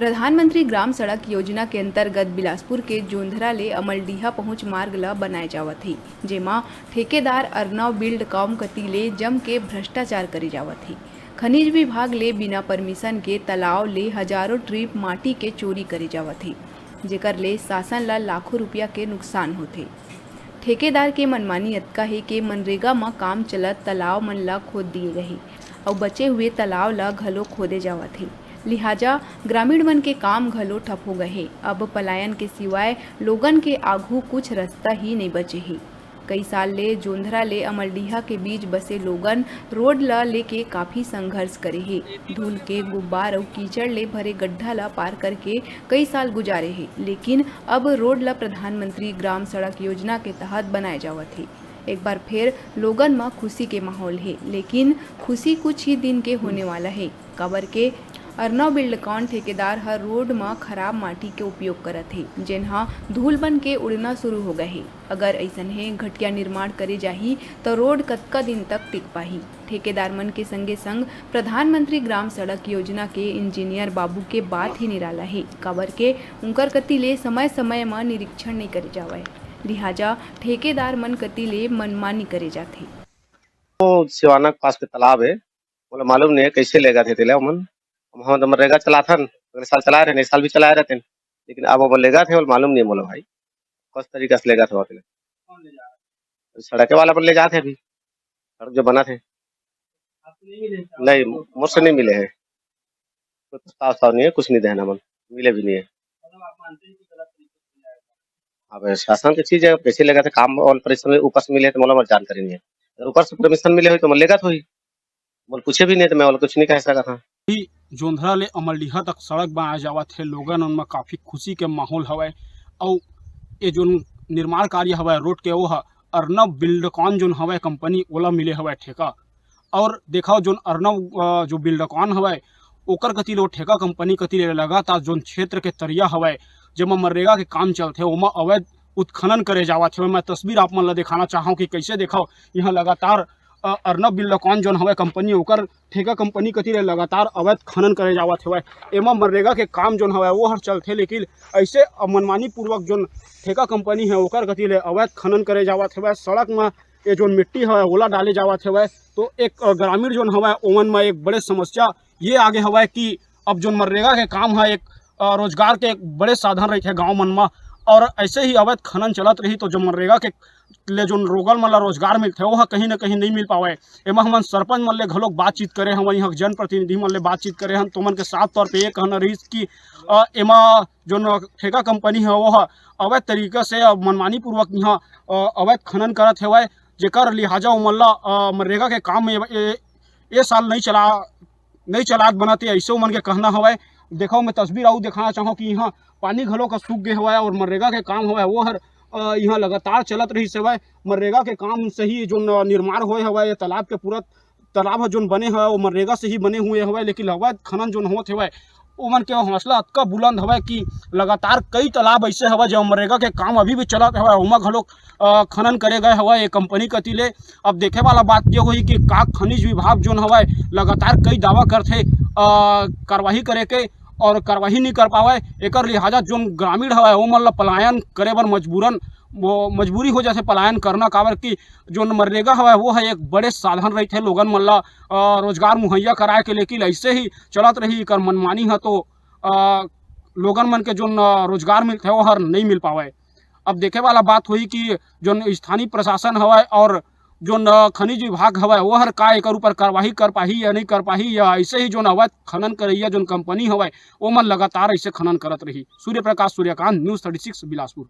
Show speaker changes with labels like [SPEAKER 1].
[SPEAKER 1] प्रधानमंत्री ग्राम सड़क योजना के अंतर्गत बिलासपुर के जोंधरा ले अमलडीहा पहुंच मार्ग ला बनाए जावत ही, जेमा ठेकेदार अर्नव बिल्डकॉम कती ले जम के भ्रष्टाचार करे जावत ही। खनिज विभाग ले बिना परमिशन के तालाब ले हजारों ट्रिप माटी के चोरी करे जावत ही, जेकर ले शासन ला लाखों रुपया के नुकसान होथे। ठेकेदार के मनमानी अतका है कि मनरेगा में काम चलत तालाब मन ला खोद दिए गए और बचे हुए तालाब ला घलो खोदे जावत है। लिहाजा ग्रामीण मन के काम घलो ठप हो गए। अब पलायन के सिवाय लोगन के आगू कुछ रास्ता ही नहीं बचे है। कई साल ले जोंधरा ले अमलडीहा के बीच बसे लोगन रोड ला लेके काफी संघर्ष करे है। धूल के गुब्बार और कीचड़ ले भरे गड्ढा ला पार करके कई साल गुजारे है, लेकिन अब रोड ला प्रधानमंत्री ग्राम सड़क योजना के तहत बनाए जावत है। एक बार फिर लोगन में खुशी के माहौल है, लेकिन खुशी कुछ ही दिन के होने वाला है। काबर के अर्नव बिल्डकॉन ठेकेदार हर रोड में खराब माटी के उपयोग करत है, जेनहा धूल बन के उड़ना शुरू हो गए है। अगर ऐसन है घटिया निर्माण करे जाही तो रोड कतका दिन तक टिक पाही। ठेकेदार मन के संगे संग प्रधानमंत्री ग्राम सड़क योजना के इंजीनियर बाबू के बात ही निराला है। काबर के उनकर कती ले समय समय में निरीक्षण नहीं करे जावे, लिहाजा ठेकेदार मन कती ले मनमानी करे जाथे।
[SPEAKER 2] तो सिवाना के पास के तालाब है, बोला मालूम नहीं है कैसे लेगा थे तेला मन। हम तो मनरेगा चला था, अगले साल चला रहे, नए साल भी चलाए रहते, लेकिन अब वो लेगा थे, मालूम नहीं बोला भाई किस तरीका से लेगा था। सड़क वाला पर ले जाते अभी, सड़क जो बना थे नहीं, मुझसे नहीं मिले हैं, कोई प्रस्ताव उस्ताव नहीं है, कुछ नहीं देना मन, मिले भी नहीं है। अब शासन की चीज है, कैसे लेगा था काम और परिश्रम ऊपर से मिले तो मोला जानकारी नहीं है। अगर ऊपर से परमिशन मिले हुई तो लेगा तो ही बोल, पूछे भी नहीं तो मैं कुछ नहीं कह सका था।
[SPEAKER 3] जोंधरा ले अमलडीहा तक सड़क बनाया जावत है, लोगन उनमें काफ़ी खुशी के माहौल हवय। और ये जो निर्माण कार्य हवय रोड के वो अर्नव बिल्डकॉन जो हवय कंपनी ओला मिले हवय ठेका। और देखा जो अर्नव जो बिल्डकॉन हवय ओकर कती लो ठेका कंपनी कती ले लगातार जो क्षेत्र के तरिया हवय जब मनरेगा के काम चलते ओमा अवैध उत्खनन करे जावत है। मैं तस्वीर आप मन ला दिखाना चाहूँ कि कैसे देखो यहाँ लगातार अर्नव बिल्डकॉन जो हवय कंपनी ओकर ठेका कंपनी कती ले लगातार अवैध खनन करे जावत हवय। एमा मनरेगा के काम जो हवय वो हर चलते, लेकिन ऐसे मनमानी पूर्वक जो ठेका कंपनी है ओकर कती ले अवैध खनन करे जावत हवय। सड़क में ये जो मिट्टी है ओला डाले जावत हवय। तो एक ग्रामीण जो हवय ओमन में एक बड़े समस्या ये आगे हवय कि अब जो मनरेगा के काम है एक रोजगार के एक बड़े साधन रही है गाँव मन में, और ऐसे ही अवैध खनन चलत रही तो जो मनरेगा के ले जो रोगल मन ला रोजगार मिलते वह कहीं ना कहीं नहीं मिल पावे। एमा हमन सरपंच मन ले घलोक बातचीत करे हवन, यहाँ जनप्रतिनिधि मन ले बातचीत करे हन, तो मन के साफ तौर पे ये कहना रही कि एमा जो ठेका कंपनी है वह अवैध तरीके से मनमानी पूर्वक यहाँ अवैध खनन करत है, जेकर लिहाजा उमन ला मनरेगा के काम में ये साल नहीं चलात बनते, ऐसे उमन के कहना हवय। देखो मैं तस्वीर आऊ दिखाना चाहूँ कि यहाँ पानी घलों का सूख गए हवय और मनरेगा के काम हवय वो हर यहाँ लगातार चलत रही सेवा। मनरेगा के काम से ही जो निर्माण होए हवय, ये तालाब के पूरा तालाब जो बने हवय वो मनरेगा से ही बने हुए हवय, लेकिन अवैध खनन जो होते हवय ओमन के हौसला अतका बुलंद हवय कि लगातार कई तालाब ऐसे हवय जो मनरेगा के काम अभी भी चलत हवय ओमा घलोक खनन करे गए हवय ये कंपनी कती ले। अब देखे वाला बात ये हुई कि का खनिज विभाग जो हवय लगातार कई दावा करथे कार्रवाई करे के और कार्रवाई नहीं कर पावे। एकर लिहाजा जो ग्रामीण हवय वो मन ला पलायन करे बर मजबूरी हो जाते पलायन करना, काबर कि जो मनरेगा हवय वो है एक बड़े साधन रही थे लोगन मन ला रोजगार मुहैया कराए के, लेकिन ऐसे ही चलत रही कर मनमानी है तो लोगन मन के जो रोजगार मिलते है वो हर नहीं मिल पावे। अब देखे वाला बात हुई कि जो स्थानीय प्रशासन हवय और जो खनिज विभाग हवय वो हर का एकर ऊपर कार्रवाई कर पाही या नहीं कर पाही, या ऐसे ही जो अवैध खनन करैया जो कंपनी हवय वो मन लगातार ऐसे खनन करत रही। सूर्य प्रकाश सूर्यकांत, न्यूज़ 36 बिलासपुर।